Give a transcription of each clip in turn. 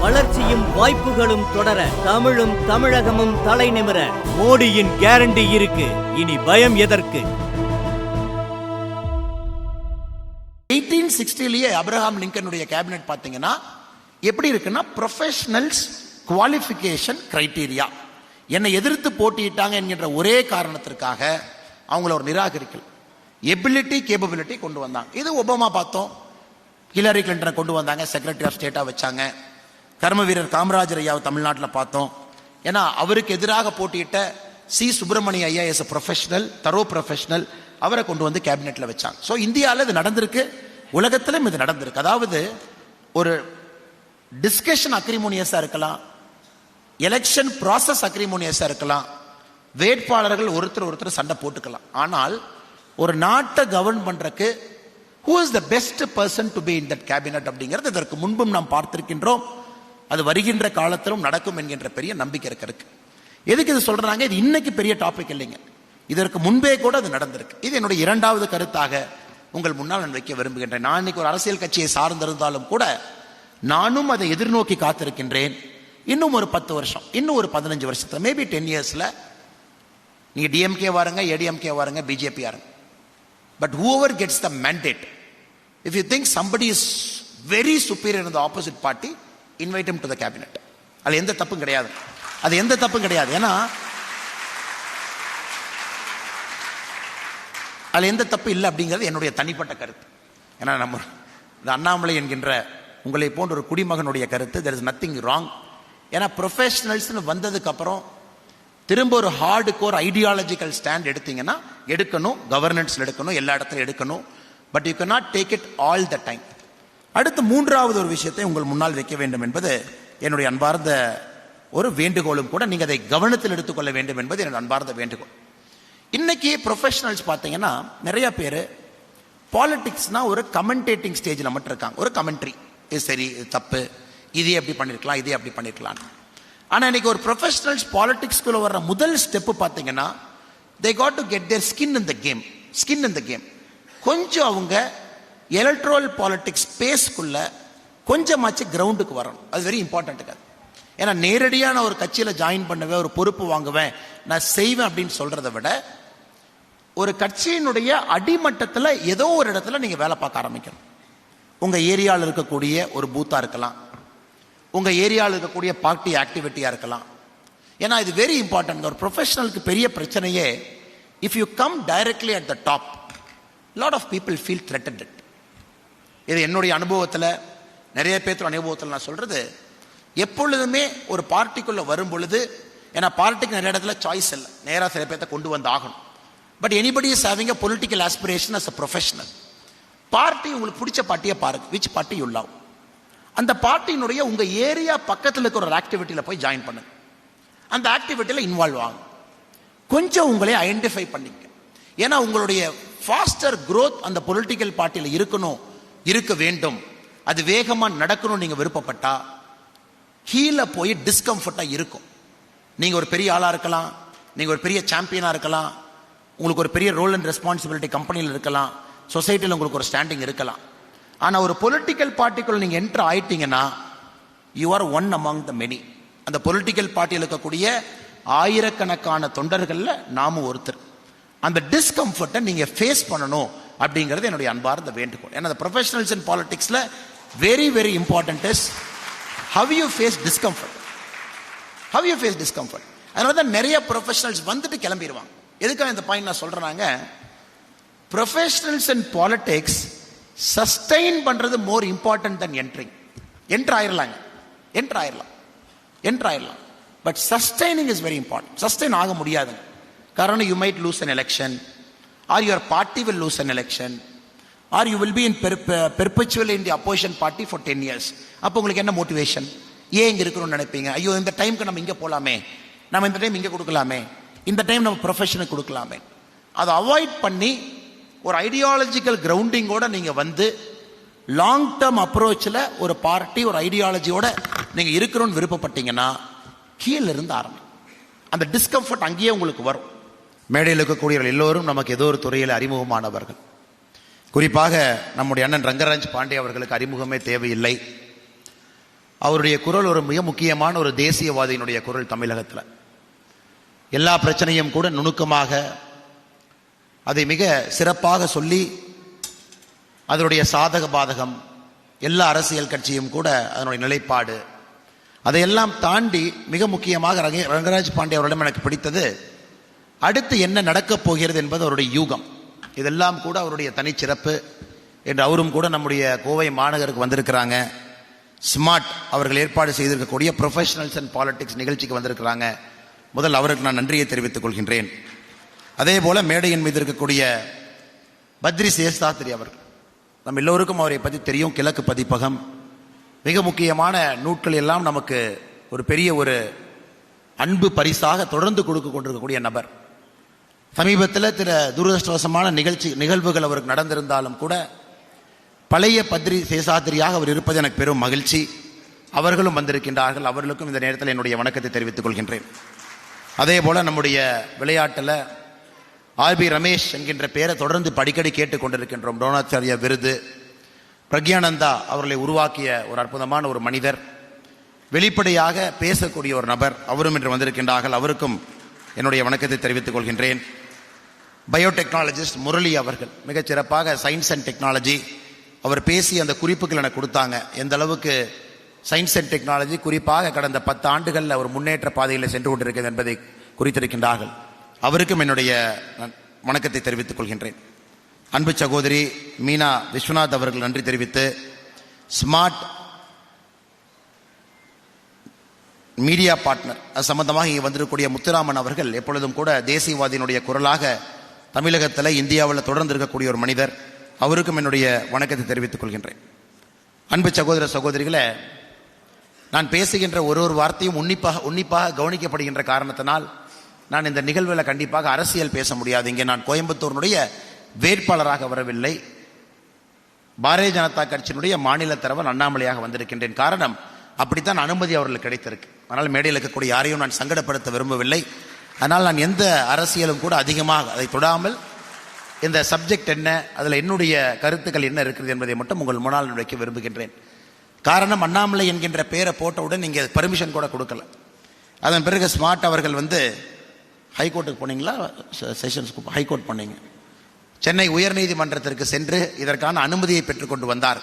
வளர்ச்சியும் வாய்ப்புகளும் தொடர, தமிழும் தமிழகமும் தலை நிமிர மோடியின் கேரண்டி இருக்கு. இனி பயம் எதற்கு? 1860 அப்ரஹாம் லிங்கனுடைய கேபினெட் பாத்தீங்கன்னா எப்படி இருக்குன்னா, ப்ரொஃபஷனல்ஸ் குவாலிஃபிகேஷன் கிரைட்டீரியா. என்னை எதிர்த்து போட்டியிட்டாங்க என்கின்ற ஒரே காரணத்திற்காக அவங்கள ஒரு நிராகரிக்கல், எபிலிட்டி கேப்பபிலிட்டி கொண்டு வந்தாங்க. இது ஒபாமா பார்த்தோம், ஹிலரி கிளின்டனை கொண்டு வந்தாங்க, செக்ரட்டரி ஆஃப் ஸ்டேட்டா வச்சாங்க. கர்ம வீரர் காமராஜர் ஐயாவை தமிழ்நாட்டில் பார்த்தோம். ஏன்னா அவருக்கு எதிராக போட்டியிட்ட சி சுப்பிரமணிய ஐயா எஸ் ப்ரொஃபஷனல், தரோ ப்ரொஃபஷனல், அவரை கொண்டு வந்து கேபினெட்ல வச்சாங்க. ஸோ இந்தியாவில் இது நடந்திருக்கு, உலகத்திலும் இது நடந்திருக்கு. அதாவது ஒரு டிஸ்கஷன் அக்ரிமோனியஸா இருக்கலாம், எலெக்ஷன் ப்ராசஸ் அக்ரிமோனியஸா இருக்கலாம், வேட்பாளர்கள் ஒருத்தர் சண்டை போட்டுக்கலாம். ஆனால் ஒரு நாட்டை கவர்ன் பண்றதுக்கு who is the best person to be in that cabinet அப்படிங்கிறது இதற்கு முன்பும் நாம் பார்த்திருக்கின்றோம். அது வருகின்ற காலத்திலும் நடக்கும் என்கின்ற பெரிய நம்பிக்கை இருக்கு. எதுக்கு இது சொல்றாங்க? இது இன்னைக்கு பெரிய டாபிக் இல்லைங்க, இதற்கு முன்பே கூட அது நடந்திருக்கு. இது என்னுடைய இரண்டாவது கருத்தாக உங்கள் முன்னால் நான் வைக்க விரும்புகின்றேன். நான் இன்னைக்கு ஒரு அரசியல் கட்சியை சார்ந்திருந்தாலும் கூட நானும் அதை எதிர்நோக்கி காத்திருக்கின்றேன். இன்னும் ஒரு 10 வருஷம், இன்னும் ஒரு 15 வருஷத்துல, மேபி 10 இயர்ஸ்ல நீங்க டிஎம்கே வாருங்க, ஏடிஎம்கே வாருங்க, பிஜேபி வாருங்க, but whoever gets the mandate, if you think somebody is very superior in the opposite party, invite him to the cabinet. அது எந்த தப்பும் கிடையாது, அது எந்த தப்பும் கிடையாது. ஏன்னா அது எந்த தப்பு இல்லை அப்படிங்கிறது என்னுடைய தனிப்பட்ட கருத்து. ஏன்னா நம்ம அண்ணாமலை என்கின்ற உங்களை போன்ற ஒரு குடிமகனுடைய கருத்து, there is nothing wrong. ஏன்னா ப்ரொஃபஷனல்ஸ் வந்ததுக்கு அப்புறம் திரும்ப ஒரு ஹார்டு கோர் ஐடியாலஜிக்கல் ஸ்டாண்ட் எடுத்தீங்கன்னா எடுக்கணும், கவர்னன்ஸ் எடுக்கணும், எல்லா இடத்துலையும் எடுக்கணும், but you cannot take it all the time. அடுத்து மூன்றாவது ஒரு விஷயத்தை உங்கள் முன்னால் வைக்க வேண்டும் என்பது என்னுடைய அன்பார்ந்த ஒரு வேண்டுகோளும் கூட. நீங்க அதை கவனத்தில் எடுத்துக்கொள்ள வேண்டும் என்பது என்னுடைய அன்பார்ந்த வேண்டுகோள். இன்னைக்கு ப்ரொஃபஷனல்ஸ் பார்த்தீங்கன்னா நிறைய பேர் பாலிடிக்ஸ்னா ஒரு கமெண்டேட்டிங் ஸ்டேஜில் மட்டும் இருக்காங்க. ஒரு கமெண்ட்ரி, இது சரி, இது தப்பு, இதே அப்படி பண்ணிருக்கலாம், இதே அப்படி பண்ணிருக்கலாம். ஆனால் இன்னைக்கு ஒரு ப்ரொஃபஷனல்ஸ் பாலிடிக்ஸ்குள்ள வர்ற முதல் ஸ்டெப்பு பார்த்தீங்கன்னா, they got to get their skin in the game. Skin in the game. கொஞ்சம் அவங்க எலக்ட்ரல் பாலிடிக்ஸ் ஸ்பேஸ்க்குள்ள கொஞ்சமாச்சு கிரவுண்டுக்கு வரணும். அது வெரி இம்பார்ட்டன்ட். ஏன்னா நேரடியாக நான் ஒரு கட்சியில் ஜாயின் பண்ணுவேன், ஒரு பொறுப்பு வாங்குவேன், நான் செய்வேன் அப்படின்னு சொல்றதை விட ஒரு கட்சியினுடைய அடிமட்டத்தில் ஏதோ ஒரு இடத்துல நீங்க வேலை பார்க்க ஆரம்பிக்கணும். உங்க ஏரியாவில் இருக்கக்கூடிய ஒரு பூத்தா இருக்கலாம், உங்க ஏரியாவில் இருக்கக்கூடிய பார்ட்டி ஆக்டிவிட்டியா இருக்கலாம். ஏன்னா இது வெரி இம்பார்ட்டன்ட். ஒரு ப்ரொஃபஷனலுக்கு பெரிய பிரச்சனையே, if you come directly at the top, lot of people feel threatened. இது என்னுடைய அனுபவத்தில், நிறைய பேர் அனுபவத்தில் நான் சொல்றது, எப்பொழுதுமே ஒரு பார்ட்டிக்குள்ள வரும் பொழுது, ஏன்னா பார்ட்டிக்கு நிறைய இடத்துல சாய்ஸ் இல்லை, நேராக சில பேர்த்த கொண்டு வந்து ஆகணும். But anybody is having a political aspiration as a professional. Party உங்களுக்கு பிடிச்ச பார்ட்டியை பாருங்க, விச் பார்ட்டி யூ லவ். அந்த பார்ட்டியினுடைய உங்க ஏரியா பக்கத்தில் இருக்கிற ஒரு ஆக்டிவிட்டியில் போய் ஜாயின் பண்ணுங்க, அந்த ஆக்டிவிட்டியில் இன்வால்வ் ஆகும், கொஞ்சம் உங்களை ஐடென்டிஃபை பண்ணிக்க. ஏன்னா உங்களுடைய ஃபாஸ்டர் growth அந்த பொலிட்டிக்கல் பார்ட்டியில் இருக்கணும், இருக்க வேண்டும், அது வேகமா நடக்கணும். நீங்க விருப்பப்பட்டா கீழே போய் டிஸ்கம்ஃபர்ட்டா இருக்கும். நீங்க ஒரு பெரிய ஆளா இருக்கலாம், நீங்க ஒரு பெரிய சாம்பியனா இருக்கலாம், உங்களுக்கு ஒரு பெரிய ரோல் அண்ட் ரெஸ்பான்சிபிலிட்டி கம்பெனியில் இருக்கலாம், சொசைட்டியில் உங்களுக்கு ஒரு ஸ்டாண்டிங் இருக்கலாம். ஆனா ஒரு பொலிட்டிக்கல் பார்ட்டிக்குள்ள நீங்க என்டர் ஆயிட்டீங்கன்னா, you are one among the many. அந்த பொலிட்டிக்கல் பார்ட்டியில் இருக்கக்கூடிய ஆயிரக்கணக்கான தொண்டர்கள்ல நாமும் ஒருத்தர். அந்த டிஸ்கம்ஃபர்ட்டை நீங்க ஃபேஸ் பண்ணணும் அப்படிங்கிறது என்னுடைய அன்பார்ந்த வேண்டுகோள். ஏன்னா the professionals in politicsல very very important is how you face discomfort. How you face discomfort. அதனால தான் நிறைய ப்ரொஃபஷனல்ஸ் வந்துட்டு கிளம்பிடுவாங்க. எதுக்காக இந்த பாயிண்ட் நான் சொல்றேனாங்க, ப்ரொஃபஷனல்ஸ் இன் பாலிடிக்ஸ் சஸ்டெயின் பண்றது more important than entering. Enter ஆயிரலாம், but sustaining is very important. Sustain ஆக முடியாது. காரணம், you might lose an election, or your party will lose an election, or you will be in perpetually in the opposition party for 10 years. அப்போ உங்களுக்கு என்ன motivation? ஏன் இங்க இருக்கணும்னு நினைப்பீங்க? ஐயோ இந்த டைம்க்கு நம்ம இங்க போலாமே, நம்ம இந்த டைம் இங்க கொடுக்கலாமே, இந்த டைம் நம்ம ப்ரொஃபஷனுக்கு கொடுக்கலாமே. அதை அவாய்ட் பண்ணி ஒரு ஐடியாலஜிக்கல் கிரவுண்டிங்கோட நீங்க வந்து லாங் டேர்ம் அப்ரோச்சில் ஒரு பார்ட்டி, ஒரு ஐடியாலஜியோட நீங்க இருக்கணும்னு விருப்பப்பட்டீங்கன்னா கீழே இருந்து ஆரம்பி. அந்த டிஸ்கம்ஃபர்ட் அங்கேயே உங்களுக்கு வரும். மேடையில் இருக்கக்கூடியவர்கள் எல்லோரும் நமக்கு ஏதோ ஒரு துறையில் அறிமுகமானவர்கள். குறிப்பாக நம்முடைய அண்ணன் ரங்கராஜ் பாண்டே அவர்களுக்கு அறிமுகமே தேவையில்லை. அவருடைய குரல் ஒரு மிக முக்கியமான ஒரு தேசியவாதியினுடைய குரல். தமிழகத்தில் எல்லா பிரச்சனையும் கூட நுணுக்கமாக அதை மிக சிறப்பாக சொல்லி அதனுடைய சாதக பாதகம், எல்லா அரசியல் கட்சியும் கூட அதனுடைய நிலைப்பாடு, அதையெல்லாம் தாண்டி மிக முக்கியமாக ரங்கராஜ் பாண்டே அவரிடம் எனக்கு பிடித்தது அடுத்து என்ன நடக்கப் போகிறது என்பது அவருடைய யூகம். இதெல்லாம் கூட அவருடைய தனிச்சிறப்பு என்று அவரும் கூட நம்முடைய கோவை மாநகருக்கு வந்திருக்கிறாங்க. ஸ்மார்ட் அவர்கள் ஏற்பாடு செய்திருக்கக்கூடிய ப்ரொஃபஷனல்ஸ் அண்ட் பாலிடிக்ஸ் நிகழ்ச்சிக்கு வந்திருக்கிறாங்க. முதல் அவருக்கு நான் நன்றியை தெரிவித்துக் கொள்கின்றேன். அதே போல மேடையின் மீது இருக்கக்கூடிய பத்ரி சேஷாத்ரி அவர்கள், நம்ம எல்லோருக்கும் அவரை பற்றி தெரியும். கிழக்கு பதிப்பகம் மிக முக்கியமான நூட்கள் எல்லாம் நமக்கு ஒரு பெரிய ஒரு அன்பு பரிசாக தொடர்ந்து கொடுக்க கொண்டிருக்கக்கூடிய நபர். சமீபத்தில் துரதிருஷ்டவசமான நிகழ்வுகள் அவருக்கு நடந்திருந்தாலும் கூட பழைய பத்ரி சேஷாத்ரியாக அவர் இருப்பது எனக்கு பெரும் மகிழ்ச்சி. அவர்களும் வந்திருக்கின்றார்கள். அவர்களுக்கும் இந்த நேரத்தில் என்னுடைய வணக்கத்தை தெரிவித்துக் கொள்கின்றேன். அதே போல நம்முடைய விளையாட்டில் ஆர்பி ரமேஷ் என்கின்ற பெயரை தொடர்ந்து அடிக்கடி கேட்டுக் கொண்டிருக்கின்றோம். துரோணாச்சாரியா விருது, பிரக்யானந்தா அவர்களை உருவாக்கிய ஒரு அற்புதமான ஒரு மனிதர், வெளிப்படையாக பேசக்கூடிய ஒரு நபர், அவரும் இன்று வந்திருக்கின்றார்கள். அவருக்கும் என்னுடைய வணக்கத்தை தெரிவித்துக் கொள்கின்றேன். பயோடெக்னாலஜிஸ்ட் முரளி அவர்கள் மிகச் சிறப்பாக சயின்ஸ் அண்ட் டெக்னாலஜி அவர் பேசி அந்த குறிப்புகள் எனக்கு கொடுத்தாங்க. எந்த அளவுக்கு சயின்ஸ் அண்ட் டெக்னாலஜி குறிப்பாக கடந்த 10 ஆண்டுகளில் ஒரு முன்னேற்ற பாதையில் சென்று கொண்டிருக்கிறது என்பதை குறித்திருக்கின்றார்கள். அவருக்கும் என்னுடைய வணக்கத்தை தெரிவித்துக் கொள்கின்றேன். அன்பு சகோதரி மீனா விஸ்வநாத் அவர்கள் நன்றி தெரிவித்து, ஸ்மார்ட் மீடியா பார்ட்னர் அது சம்பந்தமாக இங்கே வந்திருக்கக்கூடிய முத்துராமன் அவர்கள் எப்பொழுதும் கூட தேசியவாதியினுடைய குரலாக தமிழகத்தில் இந்தியாவில் தொடர்ந்து இருக்கக்கூடிய ஒரு மனிதர். அவருக்கும் என்னுடைய வணக்கத்தை தெரிவித்துக் கொள்கின்றேன். அன்பு சகோதர சகோதரிகளை, நான் பேசுகின்ற ஒரு வார்த்தையும் உன்னிப்பாக கவனிக்கப்படுகின்ற காரணத்தினால் நான் இந்த நிகழ்வில் கண்டிப்பாக அரசியல் பேச முடியாது. இங்கே நான் கோயம்புத்தூரினுடைய வேட்பாளராக வரவில்லை, பாரதிய ஜனதா கட்சியினுடைய மாநில தலைவர் அண்ணாமலையாக வந்திருக்கின்றேன். காரணம், அப்படித்தான் அனுமதி அவர்களுக்கு கிடைத்திருக்கு. அதனால் மேடையில் இருக்கக்கூடிய யாரையும் நான் சங்கடப்படுத்த விரும்பவில்லை. அதனால் நான் எந்த அரசியலும் கூட அதிகமாக அதை தொடாமல் இந்த சப்ஜெக்ட் என்ன, அதில் என்னுடைய கருத்துக்கள் என்ன இருக்கிறது என்பதை மட்டும் உங்கள் முன்னால் வைக்க விரும்புகின்றேன். காரணம், அண்ணாமலை என்கின்ற பெயரை போட்டவுடன் நீங்கள் பர்மிஷன் கூட கொடுக்கல. அதன் பிறகு ஸ்மார்ட் அவர்கள் ஹைகோர்ட்டுக்கு போனீங்களா, செஷன்ஸ்க்கு ஹைகோர்ட் போனீங்க, சென்னை உயர்நீதிமன்றத்திற்கு சென்று இதற்கான அனுமதியை பெற்றுக்கொண்டு வந்தார்.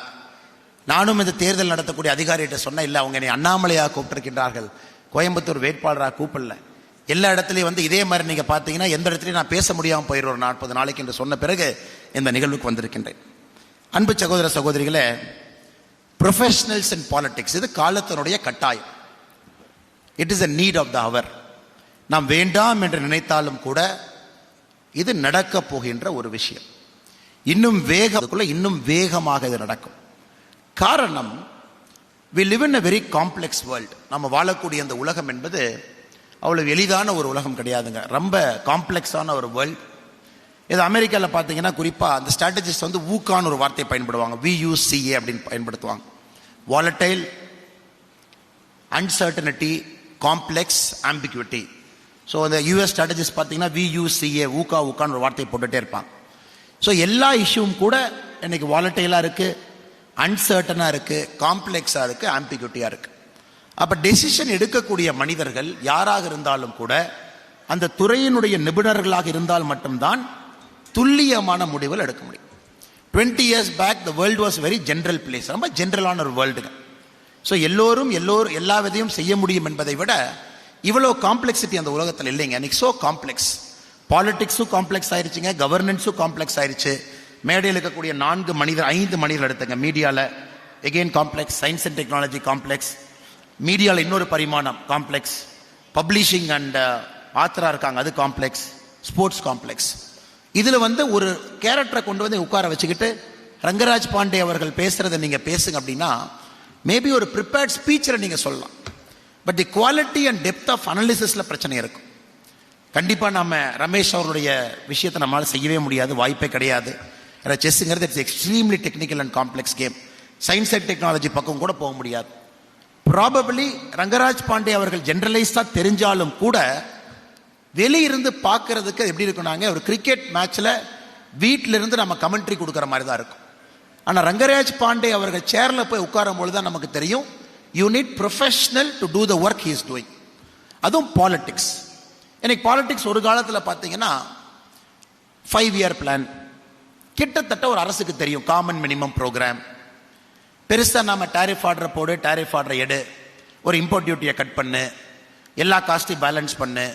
நானும் இந்த தேர்தல் நடத்தக்கூடிய அதிகாரிகிட்ட சொன்ன, இல்லை அவங்க என்னை அண்ணாமலையாக கூப்பிட்டிருக்கின்றார்கள், கோயம்புத்தூர் வேட்பாளராக கூப்பிடல. எல்லா இடத்துலையும் இதே மாதிரி நீங்கள் பார்த்தீங்கன்னா எந்த இடத்துலையும் நான் பேச முடியாமல் போயிடுவோம் 40 நாளைக்கு என்று சொன்ன பிறகு இந்த நிகழ்வுக்கு வந்திருக்கின்றேன். அன்பு சகோதர சகோதரிகளே, ப்ரொஃபஷனல்ஸ் அண்ட் பாலிடிக்ஸ் இது காலத்தினுடைய கட்டாயம். It is a need of the hour. நாம் வேண்டாம் என்று நினைத்தாலும் கூட இது நடக்கப் போகின்ற ஒரு விஷயம். இன்னும் வேகமாக இது நடக்கும். காரணம், we live in a very complex world. நம்ம வாழக்கூடிய அந்த உலகம் என்பது அவ்வளவு எளிதான ஒரு உலகம் கிடையாதுங்க. ரொம்ப காம்ப்ளெக்ஸான ஒரு வேர்ல்ட். இது அமெரிக்காவில் பார்த்தீங்கன்னா குறிப்பாக அந்த ஸ்ட்ராட்டஜிஸ்ட் ஊக்கான ஒரு வார்த்தையை பயன்படுவாங்க, VUCA அப்படின்னு பயன்படுத்துவாங்க. Volatile, uncertainty, complex, ஆம்பிகுவிட்டி. ஸோ அந்த யூஎஸ் ஸ்ட்ராட்டஜிஸ்ட் பார்த்தீங்கன்னா VUCA ஊக்கான்னு ஒரு வார்த்தையை போட்டுகிட்டே இருப்பாங்க. ஸோ எல்லா இஷ்யூவும் கூட இன்னைக்கு வாலட்டைலாக இருக்குது, அன்சர்டனாக இருக்குது, காம்ப்ளெக்ஸாக இருக்குது, ஆம்பிகுவிட்டியாக இருக்குது. அப்போ டெசிஷன் எடுக்கக்கூடிய மனிதர்கள் யாராக இருந்தாலும் கூட அந்த துறையினுடைய நிபுணர்களாக இருந்தால் மட்டும்தான் துல்லியமான முடிவுகள் எடுக்க முடியும். 20 years back the world was very general place. ரொம்ப ஜென்ரலான ஒரு வேர்ல்டுங்க. ஸோ எல்லோரும் எல்லா விதையும் செய்ய முடியும் என்பதை விட இவ்வளோ காம்ப்ளெக்சிட்டி அந்த உலகத்தில் இல்லைங்க. இன்னைக்கு ஸோ காம்ப்ளெக்ஸ். பாலிடிக்ஸும் காம்ப்ளெக்ஸ் ஆயிடுச்சுங்க, கவர்னன்ஸும் காம்ப்ளெக்ஸ் ஆயிடுச்சு. மேடையில் இருக்கக்கூடிய 5 மனிதர் எடுத்துங்க. மீடியாவில் again complex, science and technology complex, மீடியாவில் இன்னொரு பரிமாணம் காம்ப்ளெக்ஸ், பப்ளிஷிங் அண்ட் ஆத்தராக இருக்காங்க அது காம்ப்ளெக்ஸ், ஸ்போர்ட்ஸ் காம்ப்ளெக்ஸ். இதில் ஒரு கேரக்டரை கொண்டு உட்கார வச்சுக்கிட்டு ரங்கராஜ் பாண்டே அவர்கள் பேசுகிறத நீங்கள் பேசுங்க அப்படின்னா மேபி ஒரு ப்ரிப்பேர்ட் ஸ்பீச்சில் நீங்கள் சொல்லலாம். But the quality and depth of அனாலிசிஸில் பிரச்சனை இருக்கும். கண்டிப்பாக நம்ம ரமேஷ் அவருடைய விஷயத்தை நம்மளால் செய்யவே முடியாது, வாய்ப்பே கிடையாது. செஸ்ஸுங்கிறது it's extremely technical and complex game. Science and technology பக்கம் கூட போக முடியாது. ப்ராபபிளி ரங்கராஜ் பாண்டே அவர்கள் ஜென்ரலைஸ்டாக தெரிஞ்சாலும் கூட வெளியிருந்து பார்க்கறதுக்கு எப்படி இருக்குன்னாங்க, ஒரு கிரிக்கெட் மேட்ச்சில் வீட்டிலிருந்து நம்ம கமெண்ட்ரி கொடுக்குற மாதிரி தான் இருக்கும். ஆனால் ரங்கராஜ் பாண்டே அவர்கள் சேரில் போய் உட்காரும் பொழுது தான் நமக்கு தெரியும் you need professional to do the work he is doing. அதுவும் பாலிடிக்ஸ். எனக்கு பாலிடிக்ஸ் ஒரு காலத்தில் பார்த்தீங்கன்னா 5-year பிளான் கிட்டத்தட்ட ஒரு அரசுக்கு தெரியும். காமன் மினிமம் ப்ரோக்ராம், பெருசாக நம்ம டேரிஃப் ஆர்டரை போடு, டேரிஃப் ஆர்டரை எடு, ஒரு இம்போர்ட் டியூட்டியை கட் பண்ணு, எல்லா காஸ்ட்டையும் பேலன்ஸ் பண்ணு,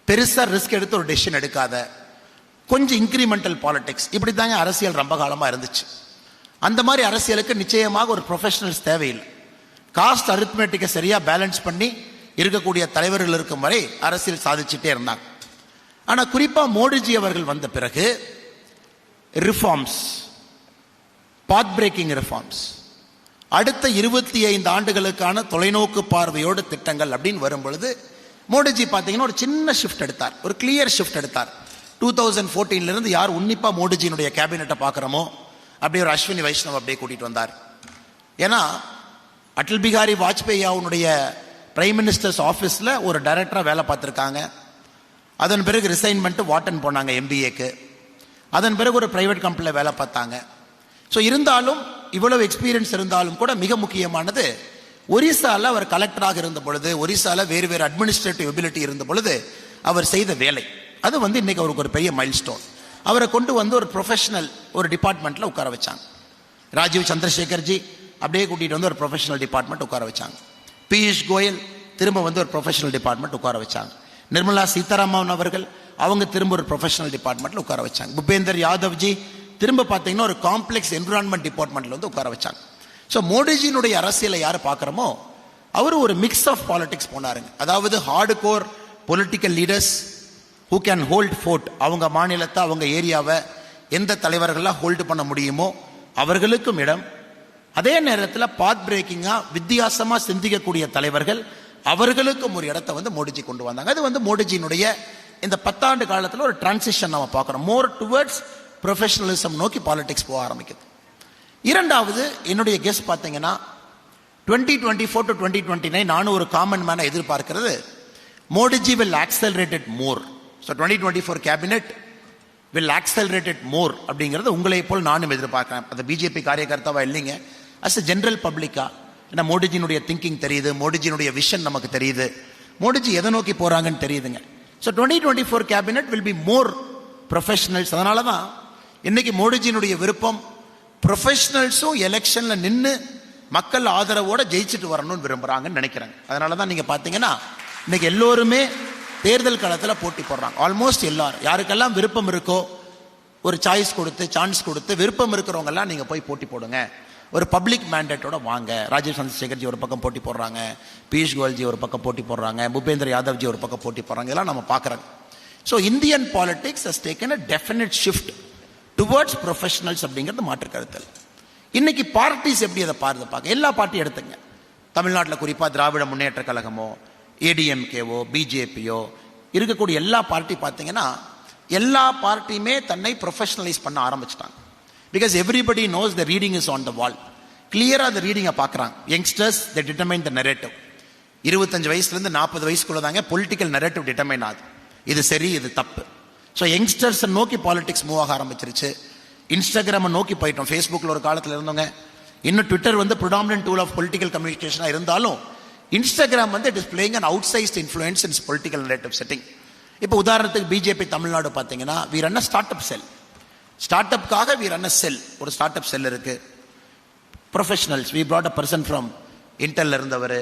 பெருசாக ரிஸ்க் எடுத்து ஒரு டெசிஷன் எடுக்காத, கொஞ்சம் இன்க்ரிமெண்டல் பாலிடிக்ஸ். இப்படி தாங்க அரசியல் ரொம்ப காலமாக இருந்துச்சு. அந்த மாதிரி அரசியலுக்கு நிச்சயமாக ஒரு ப்ரொஃபஷனல்ஸ் தேவையில்லை. காஸ்ட் அரித்மெட்டிக்கை சரியாக பேலன்ஸ் பண்ணி இருக்கக்கூடிய தலைவர்கள் இருக்கும் வரை அரசியல் சாதிச்சுட்டே இருந்தாங்க. ஆனால் குறிப்பாக மோடிஜி அவர்கள் வந்த பிறகு ரிஃபார்ம்ஸ், பாத் பிரேக்கிங் ரிஃபார்ம்ஸ், அடுத்த 25 ஆண்டுகளுக்கான தொலைநோக்கு பார்வையோடு திட்டங்கள் அப்படின்னு வரும் பொழுது மோடிஜி பார்த்தீங்கன்னா ஒரு சின்ன ஷிஃப்ட் எடுத்தார், ஒரு கிளியர் ஷிஃப்ட் எடுத்தார். 2014 யார் உன்னிப்பா மோடிஜியினுடைய கேபினெட்டை பார்க்குறோமோ அப்படியே ஒரு அஸ்வினி வைஷ்ணவ் அப்படியே கூட்டிட்டு வந்தார். ஏன்னா அடல் பிகாரி வாஜ்பேயி அவனுடைய பிரைம் மினிஸ்டர்ஸ் ஆஃபீஸில் ஒரு டைரக்டராக வேலை பார்த்துருக்காங்க. அதன் பிறகு ரிசைன்மெண்ட்டு வாட்டன் போனாங்க MBAக்கு. அதன் பிறகு ஒரு பிரைவேட் கம்பெனியில் வேலை பார்த்தாங்க. ஸோ இருந்தாலும் இவ்வளவு எக்ஸ்பீரியன்ஸ் இருந்தாலும் கூட மிக முக்கியமானது ஒரிசாவில் அவர் கலெக்டராக இருந்த பொழுது, ஒரிசாவில் வேறு வேறு அட்மினிஸ்ட்ரேட்டிவ் எபிலிட்டி இருந்த பொழுது அவர் செய்த வேலை, அது இன்னைக்கு அவருக்கு ஒரு பெரிய மைல் ஸ்டோன். அவரை கொண்டு ஒரு ப்ரொஃபஷனல் ஒரு டிபார்ட்மெண்ட்டில் உட்கார வச்சாங்க. ராஜீவ் சந்திரசேகர்ஜி அப்படியே கூட்டிகிட்டு ஒரு ப்ரொஃபஷனல் டிபார்ட்மெண்ட் உட்கார வச்சாங்க. பியூஷ் கோயல் திரும்ப ஒரு ப்ரொஃபஷனல் டிபார்ட்மெண்ட் உட்கார வச்சாங்க. நிர்மலா சீதாராமன் அவர்கள் அவங்க திரும்ப ஒரு ப்ரொஃபஷனல் டிபார்ட்மெண்ட்டில் உட்கார வச்சாங்க. பூபேந்தர் யாதவ்ஜி திரும்ப பார்த்தீங்கன்னா ஒரு காம்ப்ளெக்ஸ் என்விரான்மெண்ட் டிபார்ட்மெண்ட்டில் உட்கார வச்சாங்க. ஸோ மோடிஜியினுடைய அரசியலை யார் பார்க்குறோமோ அவர் ஒரு மிக்ஸ் ஆஃப் பாலிடிக்ஸ் போனாருங்க. அதாவது hard core political leaders who can hold fort, அவங்க மாநிலத்தை அவங்க ஏரியாவை எந்த தலைவர்களாக ஹோல்டு பண்ண முடியுமோ அவர்களுக்கும் இடம், அதே நேரத்தில் பாத் பிரேக்கிங்காக வித்தியாசமாக சிந்திக்கக்கூடிய தலைவர்கள் அவர்களுக்கும் ஒரு இடத்தை மோடிஜி கொண்டு வந்தாங்க. அது மோடிஜியினுடைய இந்த 10 ஆண்டு காலத்தில் ஒரு டிரான்சிஷன் நம்ம பார்க்குறோம். மோர் டுவர்ட்ஸ் ப்ரொஃபஷனலிசம் நோக்கி பாலிடிக்ஸ் போக ஆரம்பிக்குது. இரண்டாவது என்னுடைய கெஸ் பார்த்தீங்கன்னா 2024 to 2029 நானும் ஒரு காமன் மேனை எதிர்பார்க்கிறது Modiji will accelerated more. So 2024 cabinet will accelerated more அப்படிங்கிறது உங்களை போல் நானும் எதிர்பார்க்கிறேன். அது பிஜேபி காரியகர்த்தாவா இல்லைங்க, அஸ் எ ஜென்ரல் பப்ளிக்கா. ஏன்னா மோடிஜியினுடைய திங்கிங் தெரியுது, மோடிஜியினுடைய விஷன் நமக்கு தெரியுது, மோடிஜி எதை நோக்கி போறாங்கன்னு தெரியுதுங்க. So 2024 cabinet will be more professionals. அதனால தான் இன்னைக்கு மோடிஜியினுடைய விருப்பம் ப்ரொஃபஷனல்ஸும் எலெக்ஷன்ல நின்று மக்கள் ஆதரவோட ஜெயிச்சுட்டு வரணும்னு விரும்புறாங்கன்னு நினைக்கிறாங்க. அதனால தான் நீங்க பார்த்தீங்கன்னா இன்னைக்கு எல்லோருமே தேர்தல் களத்தில் போட்டி போடுறாங்க. ஆல்மோஸ்ட் எல்லாரும் யாருக்கெல்லாம் விருப்பம் இருக்கோ ஒரு சாய்ஸ் கொடுத்து சான்ஸ் கொடுத்து விருப்பம் இருக்கிறவங்க எல்லாம் நீங்க போய் போட்டி போடுங்க, ஒரு பப்ளிக் மேண்டேட்டோட வாங்க. ராஜீவ் சந்திரசேகர்ஜி ஒரு பக்கம் போட்டி போடுறாங்க, பியூஷ் கோயல்ஜி ஒரு பக்கம் போட்டி போடுறாங்க, பூபேந்தர் யாதவ்ஜி ஒரு பக்கம் போட்டி போடுறாங்க. இதெல்லாம் நம்ம பார்க்குறோம். So Indian politics has taken a definite shift towards professionals அப்படிங்கிறது மாற்று கருத்தல். இன்னைக்கு பார்ட்டிஸ் எப்படி அதை பார்க்க எல்லா பார்ட்டியும் எடுத்துங்க. தமிழ்நாட்டில் குறிப்பாக திராவிட முன்னேற்ற கழகமோ ஏடிஎம்கேவோ பிஜேபியோ இருக்கக்கூடிய எல்லா பார்ட்டி பார்த்தீங்கன்னா எல்லா பார்ட்டியுமே தன்னை ப்ரொஃபஷனலைஸ் பண்ண ஆரம்பிச்சிட்டாங்க. Because everybody knows the reading is on the wall. கிளியராக அந்த ரீடிங்கை பார்க்குறாங்க. Youngsters the determine the narrative. 25 வயசுலேருந்து 40 வயசுக்குள்ள தாங்க பொலிட்டிக்கல் நெரேட்டிவ் டிட்டர்மைன் ஆகுது. இது சரி, இது தப்பு. ஸோ யங்ஸ்டர்ஸை நோக்கி பாலிடிக்ஸ் மூவ் ஆக ஆரம்பிச்சிருச்சு. இன்ஸ்டாகிராமை நோக்கி போயிட்டோம். ஃபேஸ்புக்கில் ஒரு காலத்தில் இருந்தவங்க, இன்னும் Twitter predominant tool of political கம்யூனிகேஷனாக இருந்தாலும் Instagram it is playing an outsized influence in political narrative setting. இப்போ உதாரணத்துக்கு பிஜேபி தமிழ்நாடு பார்த்தீங்கன்னா we run a start up cell. Startup அப்காக வி ரன் அ செல், ஒரு ஸ்டார்ட் அப் செல் இருக்கு. Professionals we brought a person from இன்டெல்ல இருந்தவர்,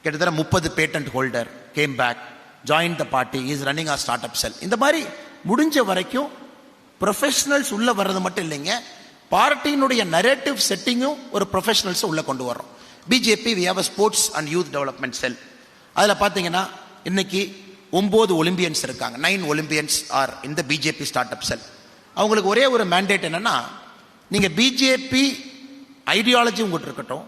கிட்டத்தட்ட 30 patent holder, came back, join the party, is running a start up cell. இந்த மாதிரி முடிஞ்ச வரைக்கும் ப்ரொஃபஷனல்ஸ் உள்ள வர்றது மட்டும் இல்லைங்க, பார்ட்டியினுடைய நரேட்டிவ் செட்டிங்கும் ஒரு ப்ரொஃபஷனல்ஸ் உள்ள கொண்டு வர்றோம். BJP we have a sports and youth development cell. அதில் பார்த்தீங்கன்னா இன்னைக்கு 9 ஒலிம்பியன்ஸ் இருக்காங்க. 9 ஒலிம்பியன்ஸ் ஆர் இந்த பிஜேபி ஸ்டார்ட் அப் செல். அவங்களுக்கு ஒரே ஒரு மேண்டேட் என்னன்னா, நீங்கள் பிஜேபி ஐடியாலஜி உங்கள்கிட்ட இருக்கட்டும்,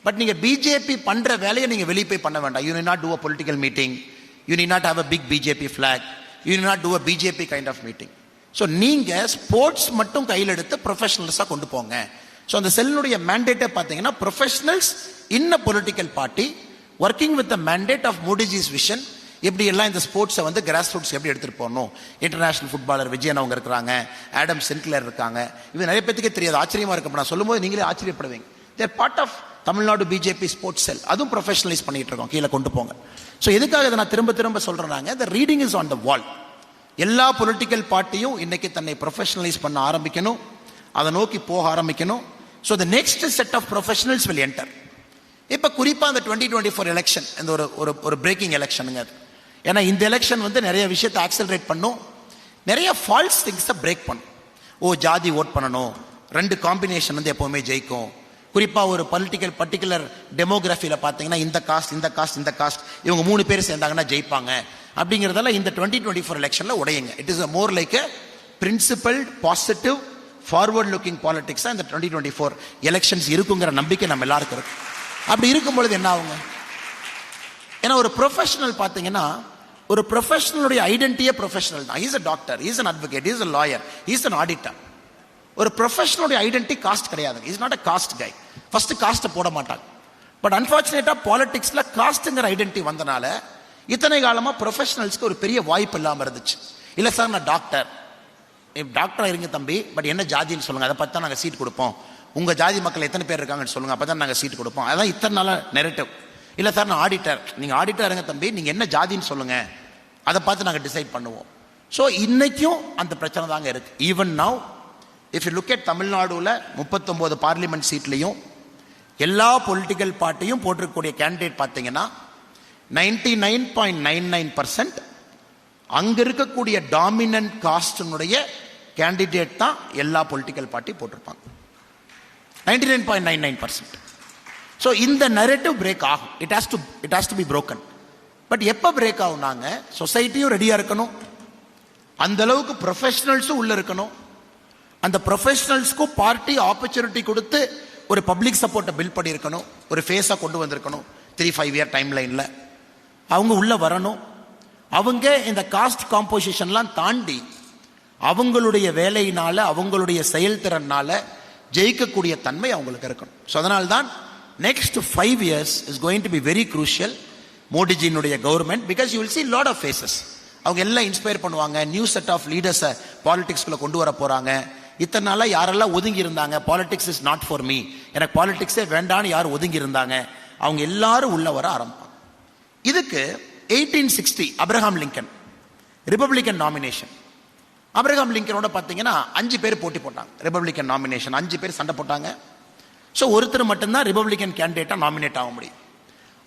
பட் நீங்கள் பிஜேபி பண்ணுற வேலையை நீங்கள் வெளியே போய் பண்ண வேண்டாம். You need not do a political meeting, you need not have a big BJP flag, you need not do a BJP kind of meeting. So நீங்கள் ஸ்போர்ட்ஸ் மட்டும் கையில் எடுத்து ப்ரொஃபஷனல்ஸாக கொண்டு போங்க. ஸோ அந்த செல்லுடைய மேண்டேட்டை பார்த்தீங்கன்னா professionals in a political party working with the mandate of Modi ji's vision. எப்படி எல்லாம் இந்த ஸ்போர்ட்ஸை கிராஸ் ரூட்ஸ் எப்படி எடுத்துகிட்டு போகணும். இன்டர்நேஷனல் ஃபுட்பாலர் விஜயன் அவங்க இருக்கிறாங்க, ஆடம் சின்க்ளர் இருக்காங்க. இது நிறைய பேத்துக்கே தெரியாது, ஆச்சரியமாக இருக்கு. நான் சொல்லும்போது நீங்களே ஆச்சரியப்படுவீங்க. There part of Tamil Nadu BJP sports cell. அதுவும் ப்ரொஃபஷனலைஸ் பண்ணிட்டு இருக்கோம், கீழே கொண்டு போங்க. ஸோ எதுக்காக இதை நான் திரும்ப திரும்ப சொல்றேன்னாங்க, the reading is on the wall. எல்லா பொலிட்டிக்கல் பார்ட்டியும் இன்னைக்கு தன்னை ப்ரொஃபஷனலைஸ் பண்ண ஆரம்பிக்கணும், அதை நோக்கி போக ஆரம்பிக்கணும். So the next set of professionals will enter. இப்போ குறிப்பாக அந்த 2024 எலெக்ஷன் இந்த ஒரு பிரேக்கிங் எலெக்ஷனுங்க அது. ஏன்னா இந்த எலெக்ஷன் வந்து நிறைய விஷயத்தை ஆக்சலரேட் பண்ணும், நிறைய ஃபால்ஸ் திங்ஸை பிரேக் பண்ணும். ஜாதி ஓட் பண்ணணும், 2 காம்பினேஷன் வந்து எப்போவுமே ஜெயிக்கும். குறிப்பாக ஒரு பர்டிகுலர் டெமோகிராஃபியில் பார்த்தீங்கன்னா இந்த காஸ்ட் இவங்க 3 பேர் சேர்ந்தாங்கன்னா ஜெயிப்பாங்க அப்படிங்கிறதெல்லாம் இந்த 2024 எலெக்ஷனில் உடையுங்க. It is more like a principled positive forward looking பாலிடிக்ஸாக இந்த 2024 எலெக்ஷன்ஸ் இருக்குங்கிற நம்பிக்கை நம்ம எல்லாருக்கும் இருக்கு. அப்படி இருக்கும் பொழுது என்ன ஆகுங்க, ஏன்னா ஒரு ப்ரொஃபஷனல் பார்த்தீங்கன்னா ஒரு ப்ரொஃபஷனலுடைய ஐடென்டிட்டியே ப்ரொஃபஷனல் தான். Is a doctor, is an advocate, is a lawyer, is an auditor. ஒரு ப்ரொஃபஷனலுடைய ஐடென்டிட்டி காஸ்ட் கிடையாது. Is not a cost guy. First காஸ்ட்டை போட மாட்டாங்க. பட் அன்பார்ச்சுனேட்டா பாலிடிக்ஸ்ல காஸ்ட்ங்கிற ஐடென்டிட்டி வந்தனால இத்தனை காலமா ப்ரொஃபஷனல்ஸ்க்கு ஒரு பெரிய வாய்ப்பு இல்லாமல் இருந்துச்சு. இல்லை சார் நான் டாக்டரா இருங்க தம்பி, பட் என்ன ஜாதின்னு சொல்லுங்க, அதை பற்றி தான் நாங்கள் சீட் கொடுப்போம். உங்க ஜாதி மக்கள் எத்தனை பேர் இருக்காங்கன்னு சொல்லுங்க, அப்போ தான் நாங்கள் சீட் கொடுப்போம். அதான் இத்தனை நாள நெரேட்டிவ். இல்லை சார் நான் ஆடிட்டர், நீங்கள் ஆடிட்டர் இருங்க தம்பி, நீங்கள் என்ன ஜாதின்னு சொல்லுங்க, அதை பார்த்து நாங்கள் டிசைட் பண்ணுவோம். ஸோ இன்னைக்கும் அந்த பிரச்சனை தாங்க இருக்கு. Even now if you look at தமிழ்நாடுல 39 பார்லிமெண்ட் சீட்லையும் எல்லா பொலிட்டிக்கல் பார்ட்டியும் போட்டிருக்கக்கூடிய கேண்டிடேட் பார்த்தீங்கன்னா 99.99% அங்க இருக்கக்கூடிய டாமினன்ட் காஸ்டினுடைய கேண்டிடேட் தான் எல்லா பொலிட்டிக்கல் பார்ட்டி போட்டிருப்பாங்க. 99.99%. ஸோ இந்த நரேட்டிவ் பிரேக் ஆகும். It has to be broken. But எப்போ பிரேக் ஆகுனாங்க, சொசைட்டியும் ரெடியா இருக்கணும், அந்த அளவுக்கு ப்ரொஃபஷனல்ஸும் உள்ள இருக்கணும், அந்த ப்ரொஃபஷனல்ஸ்க்கும் பார்ட்டி ஆப்பர்ச்சுனிட்டி கொடுத்து ஒரு பப்ளிக் சப்போர்ட்டை பில்ட் பண்ணியிருக்கணும், ஒரு ஃபேஸாக கொண்டு வந்திருக்கணும். 3-5 இயர் டைம் லைனில் அவங்க உள்ள வரணும். அவங்க இந்த காஸ்ட் காம்போசிஷன்லாம் தாண்டி அவங்களுடைய வேலையினால அவங்களுடைய செயல்திறனால ஜெயிக்கக்கூடிய தன்மை அவங்களுக்கு இருக்கணும். ஸோ அதனால்தான் next 5 years is going to be very crucial மோடிஜியினுடைய government. Because you will see lot of faces. அவங்க எல்லாம் இன்ஸ்பயர் பண்ணுவாங்க, நியூ செட் ஆஃப் லீடர்ஸை பாலிடிக்ஸ்குள்ள கொண்டு வர போறாங்க. இத்தனை நாளாக யாரெல்லாம் ஒதுங்கி இருந்தாங்க, politics is not for me, எனக்கு பாலிடிக்ஸே வேண்டான்னு யார் ஒதுங்கி இருந்தாங்க, அவங்க எல்லாரும் உள்ள வர ஆரம்பிப்பாங்க. இதுக்கு 1860 Abraham Lincoln Republican nomination. Abraham லிங்கனோட பார்த்தீங்கன்னா 5 பேர் போட்டி போட்டாங்க. ரிபப்ளிகன் நாமினேஷன் 5 பேர் சண்டை போட்டாங்க. ஸோ ஒருத்தர் மட்டும்தான் ரிபப்ளிகன் கேண்டிடேட்டா நாமினேட் ஆக முடியும்.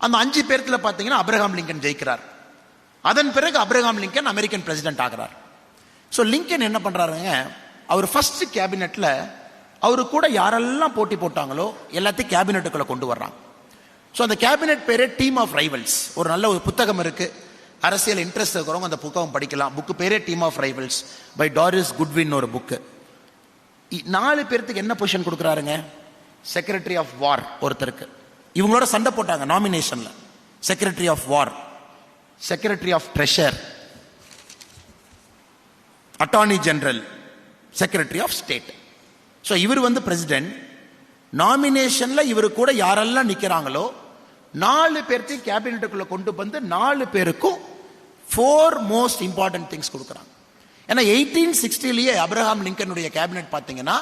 அந்த 5 பேர்த்துல பார்த்தீங்கன்னா அப்ரஹாம் லிங்கன் ஜெயிக்கிறார். அதன் பிறகு அப்ரஹாம் லிங்கன் அமெரிக்கன் பிரசிடென்ட் ஆகிறார். ஸோ லிங்கன் என்ன பண்றாருங்க, அவர் ஃபர்ஸ்ட் கேபினெட்ல அவரு கூட யாரெல்லாம் போட்டி போட்டாங்களோ எல்லாத்தையும் கேபினெட்டுக்குள்ள கொண்டு வர்றாங்க. ஸோ அந்த கேபினெட் பேரே டீம் ஆஃப் ரைவல்ஸ். ஒரு நல்ல ஒரு புத்தகம் இருக்கு, அரசியல் இன்ட்ரெஸ்ட் இருக்கிறவங்க அந்த புத்தகம் படிக்கலாம். புக்கு பேரே team of rivals by Doris Goodwin ஒரு புக்கு. 4 பேர்த்துக்கு என்ன பொசிஷன் கொடுக்குறாருங்க, செக்ரட்டரி ஆஃப் வார் ஒருத்தருக்கு. இவங்களோட சண்டை போட்டாங்க நாமினேஷன்ல. Secretary of war, secretary of treasury, attorney general, secretary of state. So இவர் வந்து பிரசிடென்ட். நாமினேஷன்ல இவரு கூட யாரெல்லாம் நிக்கிறாங்களோ 4 பேர்த்தையும் கேபினெட்டுக்குள்ள கொண்டு வந்து 4 பேருக்கும் 4 மோஸ்ட் இம்பார்ட்டன்ட் திங்ஸ் கொடுக்குறாங்க. ஏன்னா 1860 அப்ரஹாம் லிங்கனுடைய கேபினெட் பார்த்தீங்கன்னா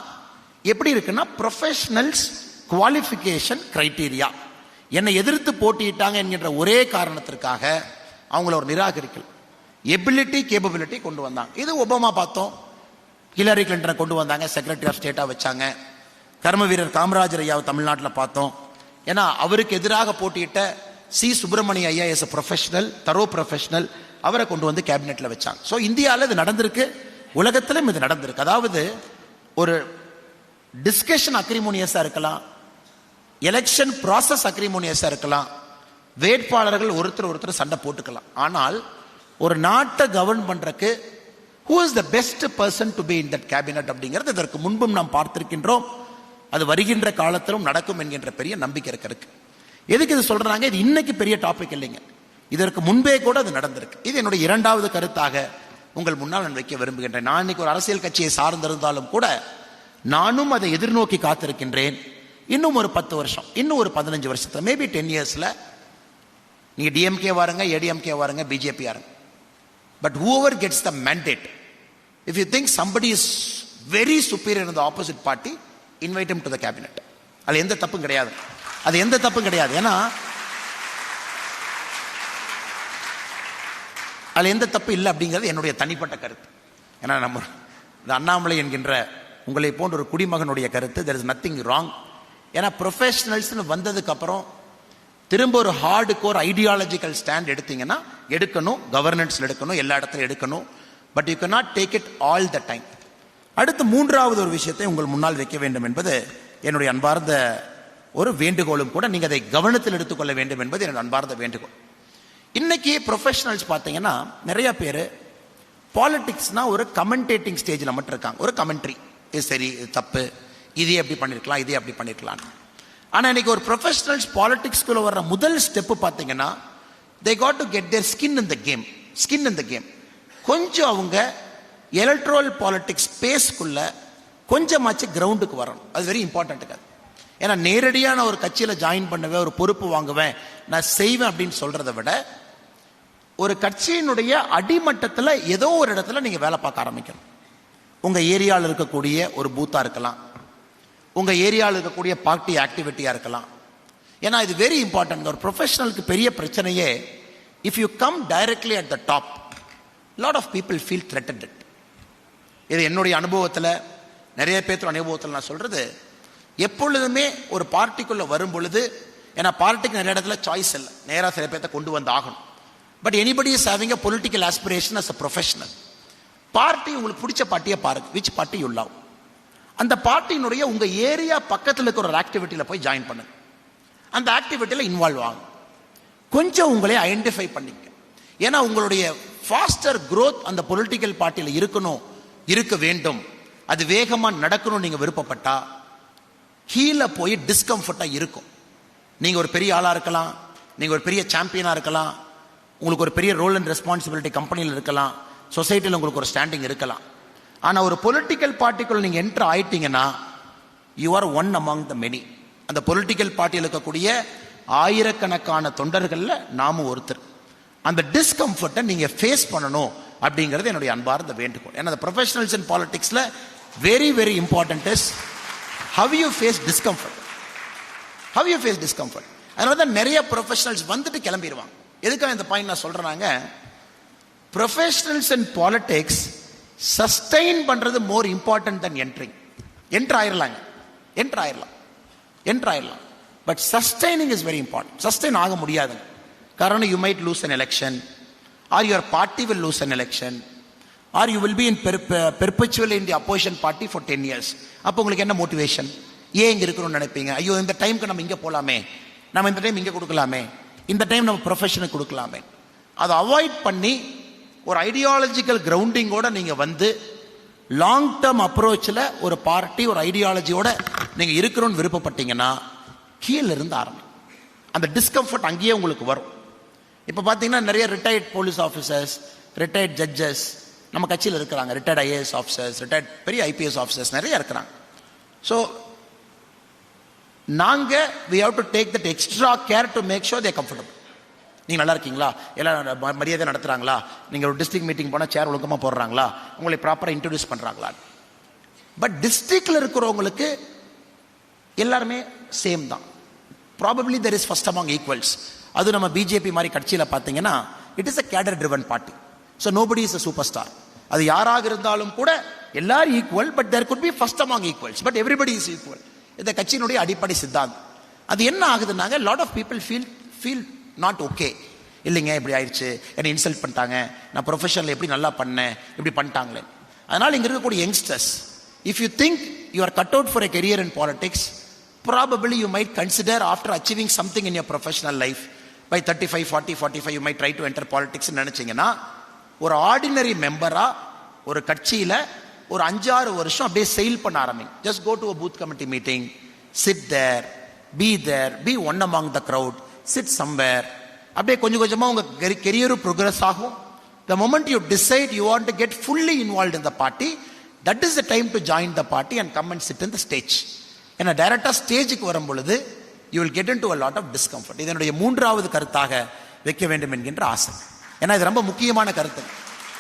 எப்படி இருக்குன்னா, ப்ரொஃபஷனல்ஸ் குவாலிஃபிகேஷன் கிரைட்டீரியா. என்னை எதிர்த்து போட்டியிட்டாங்க என்கின்ற ஒரே காரணத்திற்காக அவங்கள ஒரு நிராகரிக்கல், எபிலிட்டி கேப்பபிலிட்டி கொண்டு வந்தாங்க. இது ஒபாமா பார்த்தோம், ஹிலரி கிளின்டனை கொண்டு வந்தாங்க, செக்ரட்டரி ஆஃப் ஸ்டேட்டா வச்சாங்க. கர்ம வீரர் காமராஜர் ஐயாவை தமிழ்நாட்டில் பார்த்தோம். ஏன்னா அவருக்கு எதிராக போட்டியிட்ட சி சுப்பிரமணிய ஐயா எஸ் ப்ரொஃபஷனல், தரோ ப்ரொஃபஷனல், அவரை கொண்டு வந்து கேபினெட்ல வச்சாங்க. ஸோ இந்தியாவில் இது நடந்திருக்கு, உலகத்திலும் இது நடந்திருக்கு. அதாவது ஒரு டிஸ்கஷன் அக்ரிமோனியஸா இருக்கலாம், எலெக்ஷன் ப்ராசஸ் அக்ரிமோனியஸா இருக்கலாம், வேட்பாளர்கள் ஒருத்தர் சண்டை போட்டுக்கலாம். ஆனால் ஒரு நாட்டை கவர்ன் பண்றதுக்கு who is the best person to be in that cabinet அப்படிங்கிறது இதற்கு முன்பும் நாம் பார்த்திருக்கின்றோம். அது வருகின்ற காலத்திலும் நடக்கும் என்கின்ற பெரிய நம்பிக்கை இருக்கு. எதுக்கு இது சொல்றாங்க, இது இன்னைக்கு பெரிய டாபிக் இல்லைங்க, இதற்கு முன்பே கூட அது நடந்திருக்கு. இது என்னுடைய 2வது கருத்தாக உங்கள் முன்னால் நான் வைக்க விரும்புகின்றேன். நான் இன்னைக்கு ஒரு அரசியல் கட்சியை சார்ந்திருந்தாலும் கூட நானும் அதை எதிர்நோக்கி காத்திருக்கின்றேன். இன்னும் ஒரு 10 வருஷம், இன்னும் ஒரு 15 வருஷத்துல, மேபி 10 yearsல நீங்க டிஎம்கே வாருங்க, ஏடிஎம்கே வாருங்க, பிஜேபி வாருங்க, but whoever gets the mandate, if you think somebody is very superior in the opposite party, invite him to the cabinet. அது எந்த தப்பும் கிடையாது, அது எந்த தப்பும் கிடையாது. ஏன்னா அது எந்த தப்பு இல்லை அப்படிங்கிறது என்னுடைய தனிப்பட்ட கருத்து. ஏன்னா நம்ம இந்த அண்ணாமலை என்கின்ற உங்களை போன்ற ஒரு குடிமகனுடைய கருத்து, there is nothing wrong. ஏன்னா ப்ரொஃபஷனல்ஸ்னு வந்ததுக்கு அப்புறம் திரும்ப ஒரு ஹார்டு கோர் ஐடியாலஜிக்கல் ஸ்டாண்ட் எடுத்தீங்கன்னா எடுக்கணும், கவர்னன்ஸ்ல எடுக்கணும், எல்லா இடத்துலையும் எடுக்கணும். But you cannot take it all the time. அடுத்து மூன்றாவது ஒரு விஷயத்தை உங்கள் முன்னால் வைக்க வேண்டும் என்பது என்னுடைய அன்பார்ந்த ஒரு வேண்டுகோளும் கூட. நீங்க அதை கவனத்தில் எடுத்துக்கொள்ள வேண்டும் என்பது என்னுடைய அன்பார்ந்த வேண்டுகோள். இன்னைக்கு ப்ரொஃபஷனல்ஸ் பார்த்தீங்கன்னா நிறைய பேர் பாலிடிக்ஸ்னா ஒரு கமெண்டேட்டிங் ஸ்டேஜில் மட்டும் இருக்காங்க. ஒரு கமெண்ட்ரி, இது சரி, இது தப்பு, இதே அப்படி பண்ணிருக்கலாம், இதே அப்படி பண்ணிருக்கலாம். ஆனால் இன்னைக்கு ஒரு ப்ரொஃபஷனல்ஸ் பாலிடிக்ஸ்குள்ள வர்ற முதல் ஸ்டெப்பு பார்த்தீங்கன்னா they got to get their skin in the game. Skin in the game. கொஞ்சம் அவங்க எலக்ட்ரல் பாலிடிக்ஸ் ஸ்பேஸ்க்குள்ள கொஞ்சமாச்சு கிரவுண்டுக்கு வரணும். அது வெரி இம்பார்ட்டன்ட். ஏன்னா நேரடியாக நான் ஒரு கட்சியில் ஜாயின் பண்ணுவேன், ஒரு பொறுப்பு வாங்குவேன், நான் செய்வேன் அப்படின்னு சொல்றதை விட ஒரு கட்சியினுடைய அடிமட்டத்தில் ஏதோ ஒரு இடத்துல நீங்க வேலை பார்க்க ஆரம்பிக்கணும். உங்க ஏரியாவில் இருக்கக்கூடிய ஒரு பூத்தா இருக்கலாம், உங்க ஏரியாவில் இருக்கக்கூடிய பார்ட்டி ஆக்டிவிட்டியா இருக்கலாம். ஏன்னா இது வெரி இம்பார்ட்டன்ட். ஒரு ப்ரொஃபஷனலுக்கு பெரிய பிரச்சனையே, if you come directly at the top, lot of people feel threatened. இது என்னுடைய அனுபவத்தில், நிறைய பேர் அனுபவத்தில் நான் சொல்றது, எப்பொழுதுமே ஒரு பார்ட்டிக்குள்ள வரும் பொழுது, ஏன்னா பார்ட்டிக்கு நிறைய இடத்துல சாய்ஸ் இல்லை, நேராக சில பேர்த்த கொண்டு வந்து ஆகணும். But anybody is having a political aspiration as a professional. Party உங்களுக்கு பிடிச்ச பார்ட்டியை பாருங்க, விச் பார்ட்டி யூ லவ். அந்த பார்ட்டியினுடைய உங்க ஏரியா பக்கத்தில் இருக்கிற ஒரு ஆக்டிவிட்டியில் போய் ஜாயின் பண்ணுங்க, அந்த ஆக்டிவிட்டியில் இன்வால்வ் ஆகும், கொஞ்சம் உங்களை ஐடென்டிஃபை பண்ணிக்க. ஏன்னா உங்களுடைய ஃபாஸ்டர் growth அந்த பொலிட்டிக்கல் பார்ட்டியில் இருக்கணும், இருக்க வேண்டும், அது வேகமாக நடக்கணும். நீங்க விருப்பப்பட்டா கீழே போய் டிஸ்கம்ஃபர்ட்டா இருக்கும். நீங்க ஒரு பெரிய ஆளா இருக்கலாம், நீங்க ஒரு பெரிய சாம்பியனா இருக்கலாம், உங்களுக்கு ஒரு பெரிய ரோல் அண்ட் ரெஸ்பான்சிபிலிட்டி கம்பெனியில் இருக்கலாம், சொசைட்டியில் உங்களுக்கு ஒரு ஸ்டாண்டிங் இருக்கலாம். ஆனா ஒரு பொலிட்டிக்கல் பார்ட்டிக்குள்ள நீங்க என்டர் ஆயிட்டீங்கன்னா you are one among the many. அந்த பொலிட்டிக்கல் பார்ட்டியில் இருக்கக்கூடிய ஆயிரக்கணக்கான தொண்டர்கள்ல நாமும் ஒருத்தர். அந்த டிஸ்கம்ஃபர்ட்டை நீங்க ஃபேஸ் பண்ணணும் அப்படிங்கிறது என்னுடைய அன்பார்ந்த வேண்டுகோள். ஏன்னா the professionals in politicsல very very important is how you face discomfort. How you face discomfort. அதனால தான் நிறைய ப்ரொஃபஷனல்ஸ் வந்துட்டு கிளம்பிடுவாங்க. எதுக்காக இந்த பாயிண்ட் நான் சொல்றேனாங்க, ப்ரொஃபஷனல்ஸ் இன் பாலிடிக்ஸ் சஸ்டெயின் பண்றது more important than entering. Enter ஆயிரலாம், but sustaining is very important. Sustain ஆக முடியாது. காரணம், you might lose an election, or your party will lose an election, or you will be in perpetually in the opposition party for 10 years. அப்போ உங்களுக்கு என்ன motivation? ஏன் இங்க இருக்கணும்னு நினைப்பீங்க? ஐயோ இந்த டைம்க்கு நம்ம இங்க போலாமே, நம்ம இந்த டைம் இங்க கொடுக்கலாமே, இந்த டைம் நம்ம ப்ரொஃபஷனுக்கு கொடுக்கலாமே. அதை அவாய்ட் பண்ணி ஒரு ஐடியாலஜிக்கல் கிரவுண்டிங்கோட நீங்க வந்து லாங் டேர்ம் அப்ரோச்சில் ஒரு பார்ட்டி ஒரு ஐடியாலஜியோட நீங்க இருக்கணும்னு விருப்பப்பட்டீங்கன்னா கீழே இருந்து ஆரம்பி. அந்த டிஸ்கம்ஃபர்ட் அங்கேயே உங்களுக்கு வரும். இப்போ பார்த்தீங்கன்னா நிறைய retired police officers, retired judges நம்ம கட்சியில் இருக்கிறாங்க, ரிட்டையர்ட் ஐஏஎஸ் ஆஃபீஸர்ஸ், ரிட்டையர்ட் பெரிய ஐபிஎஸ் ஆஃபீஸர்ஸ் நிறைய இருக்கிறாங்க. ஸோ நாங்கள் we have to take that extra care to make sure they are comfortable. நீங்கள் நல்லா இருக்கீங்களா, எல்லாம் மரியாதை நடத்துகிறாங்களா, நீங்கள் ஒரு டிஸ்ட்ரிக்ட் மீட்டிங் போனால் சேர் ஒழுக்கமாக போடுறாங்களா, உங்களை ப்ராப்பராக இன்ட்ரடியூஸ் பண்ணுறாங்களா. பட் டிஸ்ட்ரிக்டில் இருக்கிறவங்களுக்கு எல்லாருமே சேம் தான். Probably there is first among equals. அது நம்ம பிஜேபி மாதிரி கட்சியில் பார்த்தீங்கன்னா it is a cadre driven party. So nobody is a superstar. அது யாராக இருந்தாலும் கூட எல்லாரும் equal, but there could be first among equals, but everybody is equal. இந்த கட்சியினுடைய அடிப்படை சித்தாந்தம். அது என்ன ஆகுதுன்னாங்க, lot of people feel not okay. இல்லைங்க இப்படி ஆயிடுச்சு, என்னை இன்சல்ட் பண்ணிட்டாங்க, நான் ப்ரொஃபஷனில் எப்படி நல்லா பண்ணேன், இப்படி பண்ணிட்டாங்களே. அதனால் இங்கே இருக்கக்கூடிய youngsters, if you think you are cut out for a career in politics, probably you might consider after achieving something in your professional life by 35, 40, 45 you might try to enter politics நினைச்சீங்கன்னா ஒரு ordinary மெம்பரா ஒரு கட்சியில ஒரு 5-6 வருஷம் அப்படியே செயல் பண்ண ஆரம்பிங்க. just go to a booth committee meeting, sit there, be one among the crowd, sit somewhere. அப்படியே கொஞ்சம் கொஞ்சமா உங்க கெரியரும் ப்ரோக்ரஸ் ஆகும். the moment you decide you want to get fully involved in the party, that is the time to join the party and come and sit in the stage. ஏன்னா டைரக்டா ஸ்டேஜுக்கு வரும் பொழுது you will get into a lot of discomfort. இதனுடைய மூன்றாவது கருத்தாக வைக்க வேண்டும் என்கின்ற ஆசை. ஏன்னா இது ரொம்ப முக்கியமான கருத்து.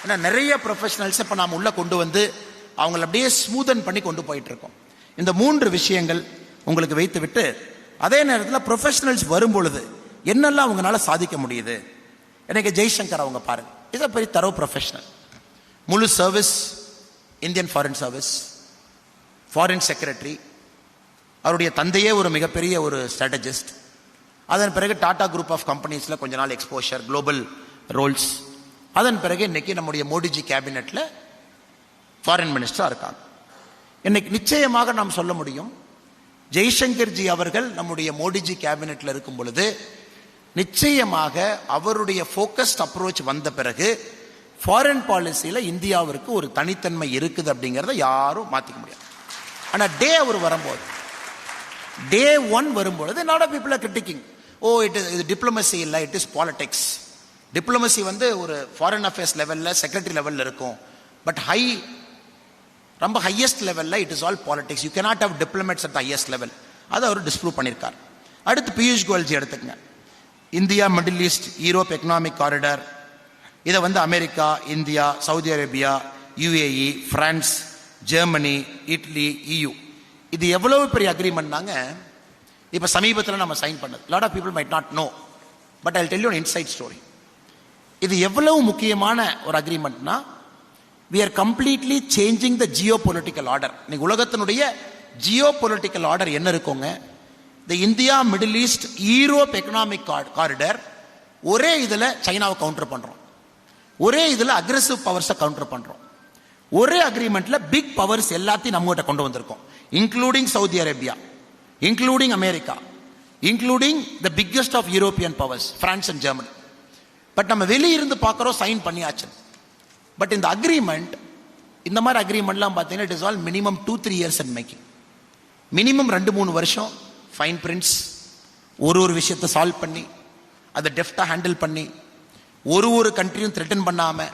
ஏன்னா நிறைய ப்ரொஃபஷனல்ஸ் இப்போ நாம் உள்ள கொண்டு வந்து அவங்களை அப்படியே ஸ்மூதன் பண்ணி கொண்டு போயிட்டு இருக்கோம். இந்த 3 விஷயங்கள் உங்களுக்கு வைத்து விட்டு அதே நேரத்தில் ப்ரொஃபஷனல்ஸ் வரும் பொழுது என்னெல்லாம் அவங்களால சாதிக்க முடியுது. எனக்கு ஜெய்சங்கர் அவங்க பாருங்க, is a very thorough professional. முழு service, Indian foreign service, foreign secretary, அவருடைய தந்தையே ஒரு மிகப்பெரிய ஒரு ஸ்ட்ராட்டஜிஸ்ட். அதன் பிறகு டாடா குரூப் ஆஃப் கம்பெனிஸில் கொஞ்ச நாள் எக்ஸ்போஷர், குளோபல் ரோல்ஸ். அதன் பிறகு இன்னைக்கு நம்முடைய மோடிஜி கேபினெட்டில் ஃபாரின் மினிஸ்டராக இருக்காங்க. இன்னைக்கு நிச்சயமாக நாம் சொல்ல முடியும், ஜெய்சங்கர்ஜி அவர்கள் நம்முடைய மோடிஜி கேபினெட்டில் இருக்கும் பொழுது நிச்சயமாக அவருடைய ஃபோக்கஸ்ட் அப்ரோச் வந்த பிறகு ஃபாரின் பாலிசியில் இந்தியாவிற்கு ஒரு தனித்தன்மை இருக்குது அப்படிங்கிறத யாரும் மாற்றிக்க முடியாது. ஆனால் அவர் வரும்போது, டே 1 வரும்பொழுது lot of people are critiquing, இது டிப்ளமசி இல்லை, இட் இஸ் பாலிடிக்ஸ். டிப்ளமசி ஒரு ஃபாரின் அஃபேர்ஸ் லெவலில் செக்ரட்டரி லெவலில் இருக்கும், பட் ரொம்ப ஹையஸ்ட் லெவலில் it is all politics. You cannot have diplomats at highest level. அதை அவர் டிஸ்ப்ரூவ் பண்ணியிருக்கார். அடுத்து பியூஷ் கோயல்ஜி எடுத்துக்கங்க, India Middle East Europe economic corridor, இதை America, India, Saudi Arabia, UAE, France, Germany, Italy, EU, இது எவ்வளவு பெரிய அக்ரிமெண்ட்னாங்க. இப்போ சமீபத்தில் நம்ம சைன் பண்ணது, lot of people might not know, but I tell you an inside story. இது எவ்வளவு முக்கியமான ஒரு அக்ரிமெண்ட்னா, we are completely changing the geopolitical order. இன்னைக்கு உலகத்தினுடைய geopolitical order என்ன இருக்குங்க, the India Middle East Europe economic corridor, ஒரே இதில் சைனாவை கவுண்டர் பண்ணுறோம், ஒரே இதில் அக்ரெசிவ் பவர்ஸை கவுண்டர் பண்ணுறோம், ஒரே அக்ரிமெண்ட்ல பிக் பவர்ஸ் எல்லாத்தையும் நம்மகிட்ட கொண்டு வந்திருக்கோம், including Saudi Arabia, including America, including the biggest of European powers France and Germany. But நம்ம வெளியிருந்து பார்க்குறோம், சைன் பண்ணியாச்சு. பட் இந்த அக்ரிமெண்ட், இந்த மாதிரி அக்ரிமெண்ட்லாம் பார்த்தீங்கன்னா it is all minimum 2-3 years and making. Minimum 2-3 வருஷம் ஃபைன் பிரிண்ட்ஸ், ஒரு விஷயத்தை சால்வ் பண்ணி அதை டெஃப்டாக ஹேண்டில் பண்ணி, ஒரு கண்ட்ரியும் த்ரெட்டன் பண்ணாமல்,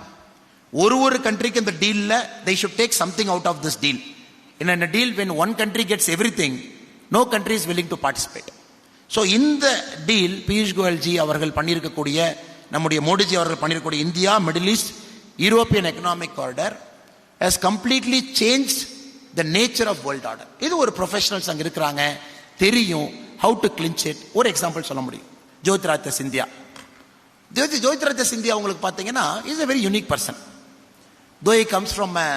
ஒரு கண்ட்ரிக்கு இந்த டீலில் they should take something out of this deal. In a deal when one country gets everything, no country is willing to participate. So இந்த டீல் பியூஷ் கோயல்ஜி அவர்கள் பண்ணியிருக்கக்கூடிய, நம்முடைய மோடிஜி அவர்கள் பண்ணியிருக்கக்கூடிய India Middle East European economic corridor has completely changed the nature of world order. இது ஒரு professionals அங்கே இருக்கிறாங்க, தெரியும் how to clinch it. ஒரு எக்ஸாம்பிள் சொல்ல முடியும், ஜோதிராதித்ய சிந்தியா. ஜோதிராதித்ய சிந்தியா உங்களுக்கு பார்த்தீங்கன்னா is a very unique person. Though he comes from a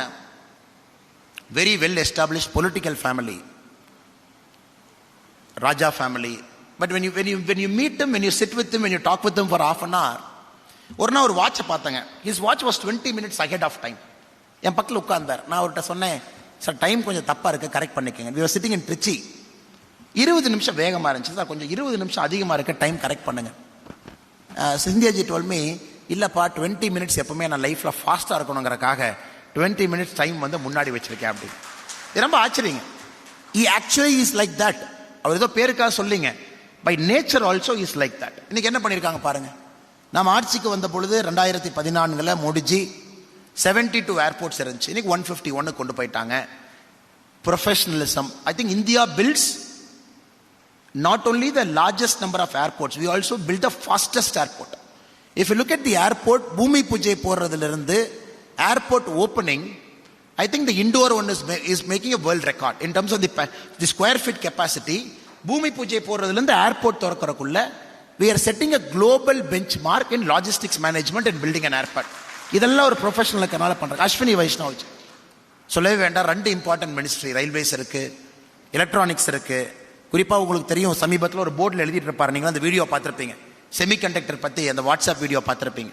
very well established political family, Raja family, but when you meet him, when you sit with him, when you talk with him for half an hour, ஒரு நாள் ஒரு வாட்சை பார்த்தாங்க. his watch was 20 minutes ahead of time. என் பக்கத்தில் உட்கார்ந்தார். நான் அவர்கிட்ட சொன்னேன், சார் டைம் கொஞ்சம் தப்பா இருக்கு, கரெக்ட் பண்ணிக்கங்க. we were sitting in Trichy. 20 நிமிஷம் வேகமா இருந்துச்சு சார், கொஞ்சம் 20 நிமிஷம் அதிகமா இருக்கு, டைம் கரெக்ட் பண்ணுங்க. சிந்தியாஜி told me, இல்லப்பா 20 மினிட்ஸ் எப்பவுமே நான் லைஃப்ல ஃபாஸ்டா இருக்கணுங்கிறக்காக 20 மினிட்ஸ் டைம் முன்னாடி வச்சிருக்கேன் அப்படி. இது ரொம்ப ஆச்சரியங்க. he actually is like that. அவர் ஏதோ பேருக்காக சொல்லிங்க, by nature also is like that. இன்னைக்கு என்ன பண்ணியிருக்காங்க பாருங்க. நம்ம ஆட்சிக்கு வந்த பொழுது 2014 மோடிஜி 72 ஏர்போர்ட்ஸ் இருந்துச்சு, இன்னைக்கு 151 கொண்டு போயிட்டாங்க. Professionalism. I think India builds not only the largest number of airports, we also built the fastest airport. If you look at the airport, பூமி பூஜை போடுறதிலிருந்து airport opening, I think the indoor one is making a world record in terms of the square feet capacity. பூமி பூஜை போடுறதிலிருந்து airport திறக்கறதுக்குள்ள we are setting a global benchmark in logistics management and building an airport. இதெல்லாம் ஒரு ப்ரொஃபஷனலுக்குனால பண்றாங்க. அஸ்வினி வைஷ்ணவ் சொல்லவே வேண்டாம், 2 important ministry, railways இருக்கு, electronics இருக்கு. குறிப்பாக உங்களுக்கு தெரியும், சமீபத்தில் ஒரு போர்டில் எழுதிட்டு இருப்பாரு, நீங்க அந்த வீடியோ பார்த்துருப்பீங்க, செமிகண்டக்டர் பற்றி அந்த வாட்ஸ்அப் வீடியோ பார்த்துருப்பீங்க.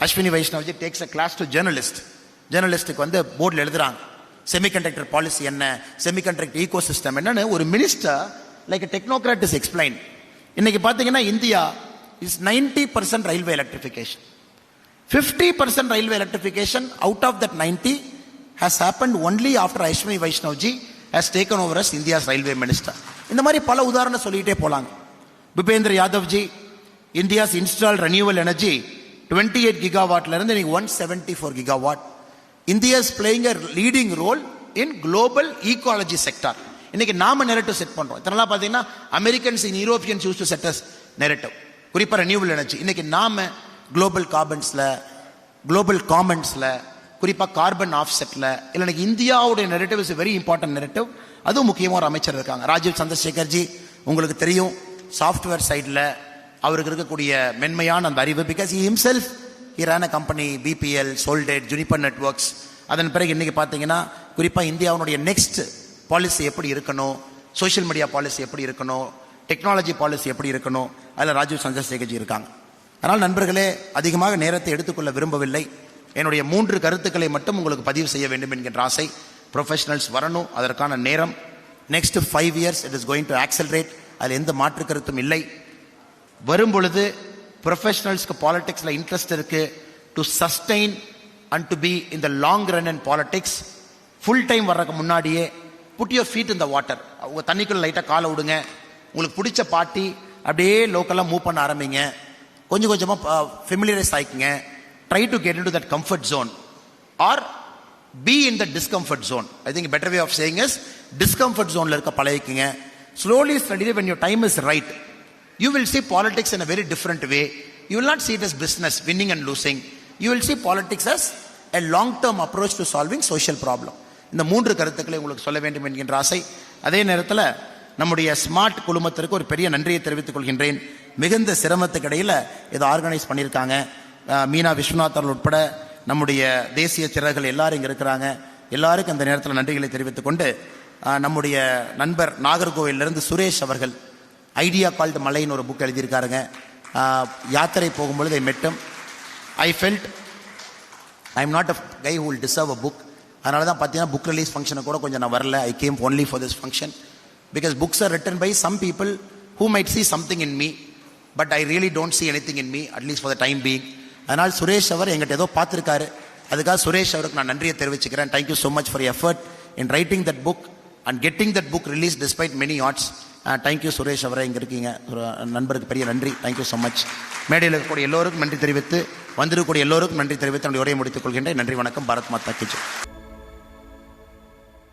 Ashwini Vaishnaw ji takes a class to ஜேர்னலிஸ்ட்டுக்கு போர்டில் எழுதுறாங்க செமிகண்டக்டர் பாலிசி என்ன, செமிகண்டக்டர் ஈகோ சிஸ்டம் என்னன்னு ஒரு minister like technocrat is explain. இன்னைக்கு பார்த்தீங்கன்னா India is 90% railway electrification, 50% railway electrification. Out of that 90 has happened only after Ashwini Vaishnavji has taken over as India's railway minister. இந்த மாதிரி பல உதாரணம் சொல்லிட்டே போலாங்க. Bhupender Yadav ji, India's installed renewal energy 28 கிகாவாட்ல இருந்து 174 gigawatt. India is playing a leading role in global ecology sector. இன்னைக்கு நாம நெரேட்டிவ் செட் பண்றோம். இதனால பாத்தீங்கன்னா Americans in Europeans use to set as narrative, குறிப்பா ரெனியூவல் எனர்ஜி. இன்னைக்கு நாம குளோபல் கார்பன்ஸ்ல, குளோபல் காமன்ஸ்ல, குறிப்பா கார்பன் ஆஃப்செட்ல, இல்லை இந்தியாவுடைய narrative is very important narrative. அதுவும் முக்கியமாக ஒரு அமைச்சர் இருக்காங்க, ராஜீவ் சந்திரசேகர்ஜி. உங்களுக்கு தெரியும், சாஃப்ட்வேர் சைடில் அவருக்கு இருக்கக்கூடிய மென்மையான அந்த அறிவு. Because he himself he run a company, BPL, sold it, Juniper Networks. அதன் பிறகு இன்னைக்கு பார்த்தீங்கன்னா குறிப்பாக இந்தியாவுடைய நெக்ஸ்ட் பாலிசி எப்படி இருக்கணும், சோஷியல் மீடியா பாலிசி எப்படி இருக்கணும், டெக்னாலஜி பாலிசி எப்படி இருக்கணும், அதில் ராஜீவ் சந்திரசேகர்ஜி இருக்காங்க. அதனால் நண்பர்களே, அதிகமாக நேரத்தை எடுத்துக்கொள்ள விரும்பவில்லை. என்னுடைய 3 கருத்துக்களை மட்டும் உங்களுக்கு பதிவு செய்ய வேண்டும் என்கின்ற ஆசை. ப்ரொஃபஷனல்ஸ் வரணும், அதற்கான நேரம் next 5 years it is going to accelerate. அதில் எந்த மாற்று கருத்தும் இல்லை. வரும் பொழுது ப்ரொஃபஷனல்ஸ்க்கு பாலிடிக்ஸில் இன்ட்ரெஸ்ட் இருக்கு, to sustain and to be in the long run and politics. Full time வர்றதுக்கு முன்னாடியே put your feet in the water. உங்கள் தண்ணிக்குள்ள லைட்டாக காலை விடுங்க. உங்களுக்கு பிடிச்ச பார்ட்டி அப்படியே லோக்கலாக மூவ் பண்ண ஆரம்பிங்க. கொஞ்சம் கொஞ்சமாக ஃபெமிலியரைஸ் ஆகிக்குங்க. Try to get into that comfort zone or be in the discomfort zone. I think better way of saying is discomfort ஜோனில் இருக்க பழகிக்குங்க. Slowly study when your time is right, you will see politics in a very different way. You will not see it as business, winning and losing. You will see politics as a long-term approach to solving social problem. இந்த 3 கருத்துக்களை உங்களுக்கு சொல்ல வேண்டும் என்கின்ற ஆசை. அதே நேரத்தில் நம்முடைய ஸ்மார்ட் குழுமத்திற்கு ஒரு பெரிய நன்றியை தெரிவித்துக் கொள்கின்றேன். மிகுந்த சிரமத்துக்கு இடையில் இதை ஆர்கனைஸ் பண்ணியிருக்காங்க. மீனா விஸ்வநாத் அவர்கள் உட்பட நம்முடைய தேசிய திறர்கள் எல்லாரும் இங்கே இருக்கிறாங்க. எல்லாருக்கும் அந்த நேரத்தில் நன்றிகளை தெரிவித்துக் கொண்டு, நம்முடைய நண்பர் நாகர்கோவிலிருந்து சுரேஷ் அவர்கள் ஐடியா கால்டு மலைன்னு ஒரு புக் எழுதியிருக்காருங்க. யாத்திரை போகும்பொழுது I met him, I felt I am not a guy who will deserve a book. அதனால தான் பார்த்தீங்கன்னா புக் ரிலீஸ் ஃபங்க்ஷனை கூட கொஞ்சம் நான் வரல. I came only for this function because books are written by some people who might see something in me, but I really don't see anything in me, at least for the time being. அதனால் சுரேஷ் அவர் எங்கிட்ட ஏதோ பார்த்துருக்காரு. அதுக்காக சுரேஷ் அவருக்கு நான் நன்றியை தெரிவிச்சுக்கிறேன். Thank you so much for effort in writing that book and getting that book release despite many arts. Thank you Suresh அவரை, இங்கே இருக்கீங்க ஒரு நண்பருக்கு பெரிய நன்றி. Thank you so much. மேடையில் இருக்கக்கூடிய எல்லோருக்கும் நன்றி தெரிவித்து, வந்திருக்கக்கூடிய எல்லோருக்கும் நன்றி தெரிவித்து என்னுடைய உரையை முடித்துக் கொள்கின்றேன். நன்றி, வணக்கம். பாரத் மாதா கி ஜெய்.